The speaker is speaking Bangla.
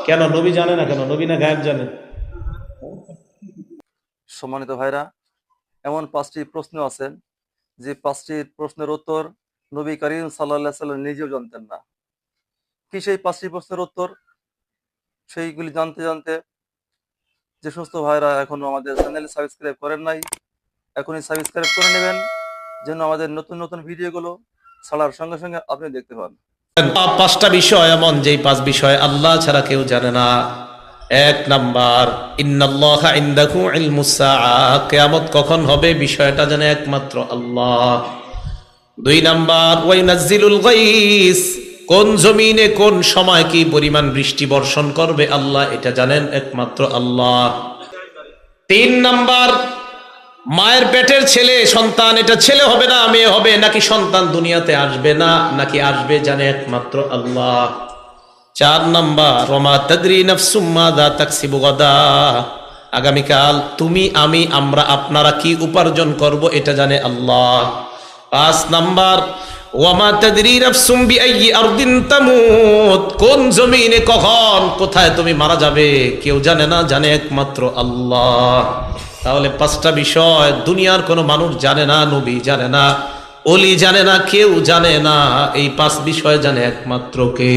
কেন নবী জানে না? কেন নবী না গায়েব জানে? সম্মানিত ভাইরা, এমন 5টি প্রশ্ন আছে যে 5টি প্রশ্নের উত্তর নবী করিম সাল্লাল্লাহু সাল্লাম নিজেও জানতেন না। কি সেই 5টি প্রশ্নের উত্তর? সেইগুলি জানতে জানতে যে সমস্ত ভাইরা এখনো আমাদের চ্যানেল সাবস্ক্রাইব করেন নাই, এখনই সাবস্ক্রাইব করে নেবেন, যেন আমাদের নতুন নতুন ভিডিওগুলো ছাড়ার সঙ্গে সঙ্গে আপনি দেখতে পান। 5টা বিষয় এমন, যেই 5 বিষয় আল্লাহ ছাড়া কেউ জানে না। 1 নাম্বার, ইন্নাল্লাহা ইনদাহু ইলমুস সাআহ, কিয়ামত কখন হবে বিষয়টা জানে একমাত্র আল্লাহ। 2 নাম্বার, ওয়া ইউনাজ্জিলুল গায়স, কোন জমিনে কোন সময় কি পরিমাণ বৃষ্টি বর্ষণ করবে আল্লাহ এটা জানেন একমাত্র আল্লাহ। 3 নাম্বার, মায়ের পেটের ছেলে সন্তান, এটা ছেলে হবে না মেয়ে হবে, নাকি সন্তান দুনিয়াতে আসবে না নাকি আসবে জানে একমাত্র আল্লাহ। 4 নাম্বার, ওমা তাদরি নাফসুম মাযা তাকসিবু গাদা, আগামীকাল তুমি আমি আমরা আপনারা কি উপার্জন করব এটা জানে আল্লাহ। 5 নাম্বার, ওমা তাদরি নাফসুম বিআইয়ি আরদিন তামুত, কোন জমিনে কখন কোথায় তুমি মারা যাবে কেউ জানে না, জানে একমাত্র আল্লাহ। তাহলে 5টা বিষয় দুনিয়ার কোনো মানুষ জানে না, নবী জানে না, ওলি জানে না, কেউ জানে না। এই 5 বিষয় জানে একমাত্র কে?